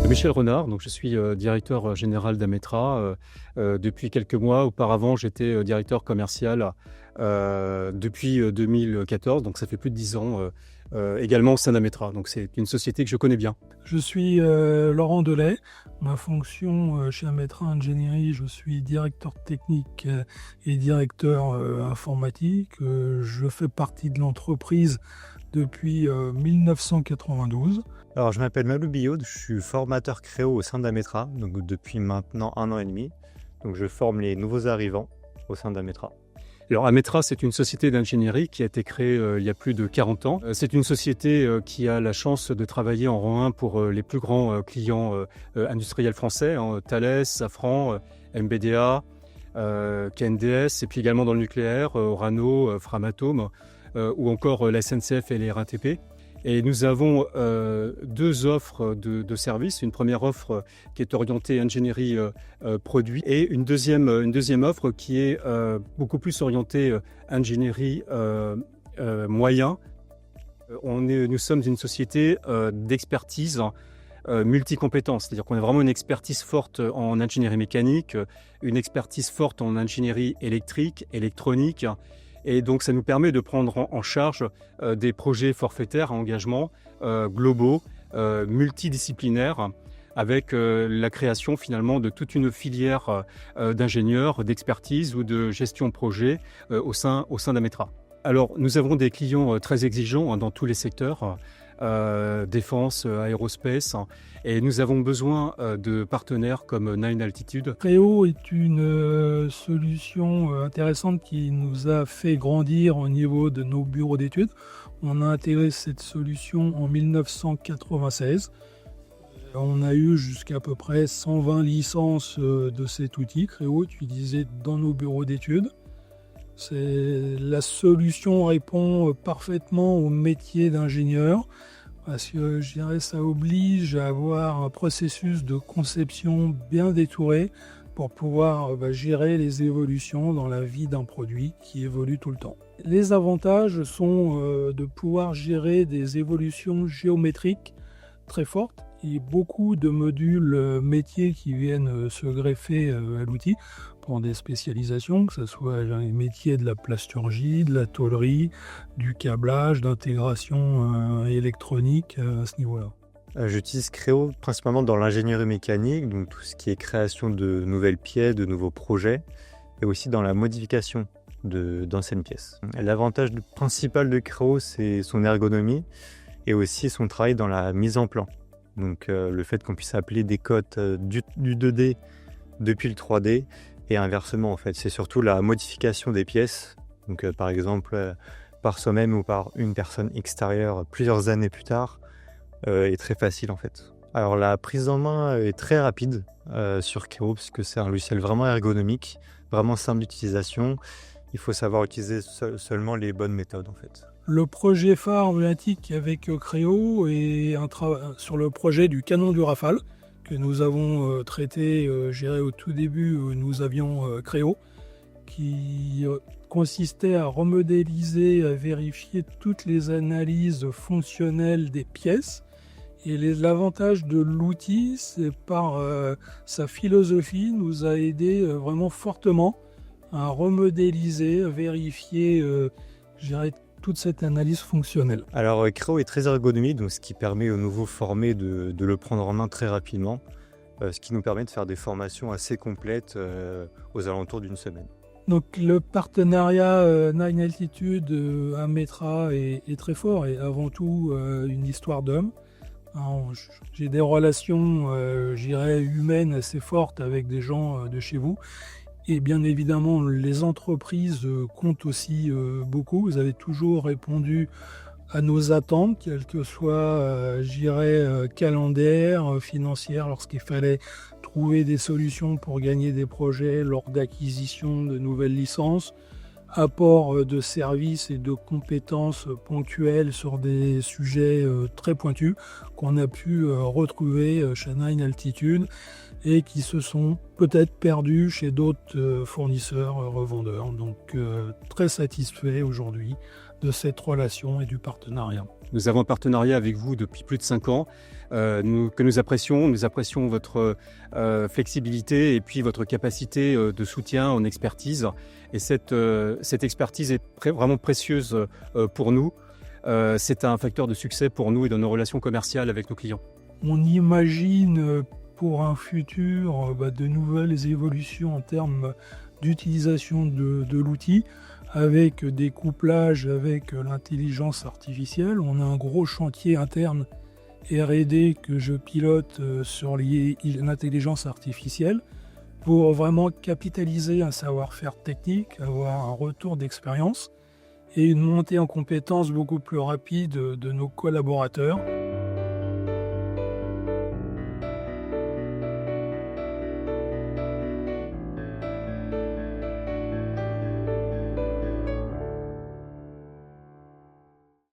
Michel Renard, donc je suis directeur général d'Ametra depuis quelques mois. Auparavant, j'étais directeur commercial depuis 2014, donc ça fait plus de 10 ans également au sein d'Ametra. Donc c'est une société que je connais bien. Je suis Laurent Delay. Ma fonction chez Ametra Ingénierie, je suis directeur technique et directeur informatique. Je fais partie de l'entreprise depuis 1992. Alors, je m'appelle Malou Billot, je suis formateur Créo au sein d'Ametra, donc depuis maintenant 1 an et demi. Donc, je forme les nouveaux arrivants au sein d'Ametra. Alors Ametra, c'est une société d'ingénierie qui a été créée il y a plus de 40 ans. C'est une société qui a la chance de travailler en rang 1 pour les plus grands clients industriels français, Thales, Safran, MBDA, KNDS, et puis également dans le nucléaire, Orano, Framatome, ou encore la SNCF et les RATP. Et nous avons deux offres de services. Une première offre qui est orientée ingénierie produit et une deuxième offre qui est beaucoup plus orientée ingénierie moyen. Nous sommes une société d'expertise multicompétences, c'est-à-dire qu'on a vraiment une expertise forte en ingénierie mécanique, une expertise forte en ingénierie électrique, électronique. Et donc, ça nous permet de prendre en charge des projets forfaitaires à engagement globaux, multidisciplinaires, avec la création finalement de toute une filière d'ingénieurs, d'expertise ou de gestion de projet au sein d'Ametra. Alors, nous avons des clients très exigeants dans tous les secteurs, défense, aérospace, et nous avons besoin de partenaires comme Nine Altitude. Créo est une solution intéressante qui nous a fait grandir au niveau de nos bureaux d'études. On a intégré cette solution en 1996. On a eu jusqu'à peu près 120 licences de cet outil Créo utilisé dans nos bureaux d'études. La solution répond parfaitement au métier d'ingénieur parce que je dirais ça oblige à avoir un processus de conception bien détouré pour pouvoir gérer les évolutions dans la vie d'un produit qui évolue tout le temps. Les avantages sont de pouvoir gérer des évolutions géométriques très fortes. Il y a beaucoup de modules métiers qui viennent se greffer à l'outil pour des spécialisations, que ce soit les métiers de la plasturgie, de la tôlerie, du câblage, d'intégration électronique à ce niveau-là. J'utilise Créo principalement dans l'ingénierie mécanique, donc tout ce qui est création de nouvelles pièces, de nouveaux projets, et aussi dans la modification d'anciennes pièces. L'avantage principal de Créo, c'est son ergonomie et aussi son travail dans la mise en plan. Donc le fait qu'on puisse appeler des codes du 2D depuis le 3D et inversement en fait. C'est surtout la modification des pièces, donc par exemple par soi-même ou par une personne extérieure plusieurs années plus tard, est très facile en fait. Alors la prise en main est très rapide sur Créo parce que c'est un logiciel vraiment ergonomique, vraiment simple d'utilisation. Il faut savoir utiliser seulement les bonnes méthodes en fait. Le projet phare emblématique avec Créo est sur le projet du canon du Rafale que nous avons traité, géré au tout début, nous avions Créo, qui consistait à remodéliser, à vérifier toutes les analyses fonctionnelles des pièces. Et l'avantage de l'outil, c'est par sa philosophie, nous a aidé vraiment fortement à remodéliser, à vérifier, toute cette analyse fonctionnelle. Alors Créo est très ergonomique, donc ce qui permet aux nouveaux formés de le prendre en main très rapidement, ce qui nous permet de faire des formations assez complètes aux alentours d'une semaine. Donc le partenariat Nine Altitude Ametra est très fort et avant tout une histoire d'homme. J'ai des relations, humaines assez fortes avec des gens de chez vous. Et bien évidemment, les entreprises comptent aussi beaucoup. Vous avez toujours répondu à nos attentes, quelles que soient, calendaires, financières, lorsqu'il fallait trouver des solutions pour gagner des projets lors d'acquisition de nouvelles licences, apport de services et de compétences ponctuelles sur des sujets très pointus qu'on a pu retrouver chez Nine Altitude et qui se sont peut-être perdus chez d'autres fournisseurs, revendeurs. Donc très satisfait aujourd'hui de cette relation et du partenariat. Nous avons un partenariat avec vous depuis plus de 5 ans que nous apprécions. Nous apprécions votre flexibilité et puis votre capacité de soutien en expertise. Et cette expertise est vraiment précieuse pour nous. C'est un facteur de succès pour nous et dans nos relations commerciales avec nos clients. On imagine pour un futur de nouvelles évolutions en termes d'utilisation de l'outil, avec des couplages avec l'intelligence artificielle. On a un gros chantier interne R&D que je pilote sur l'intelligence artificielle pour vraiment capitaliser un savoir-faire technique, avoir un retour d'expérience et une montée en compétences beaucoup plus rapide de nos collaborateurs.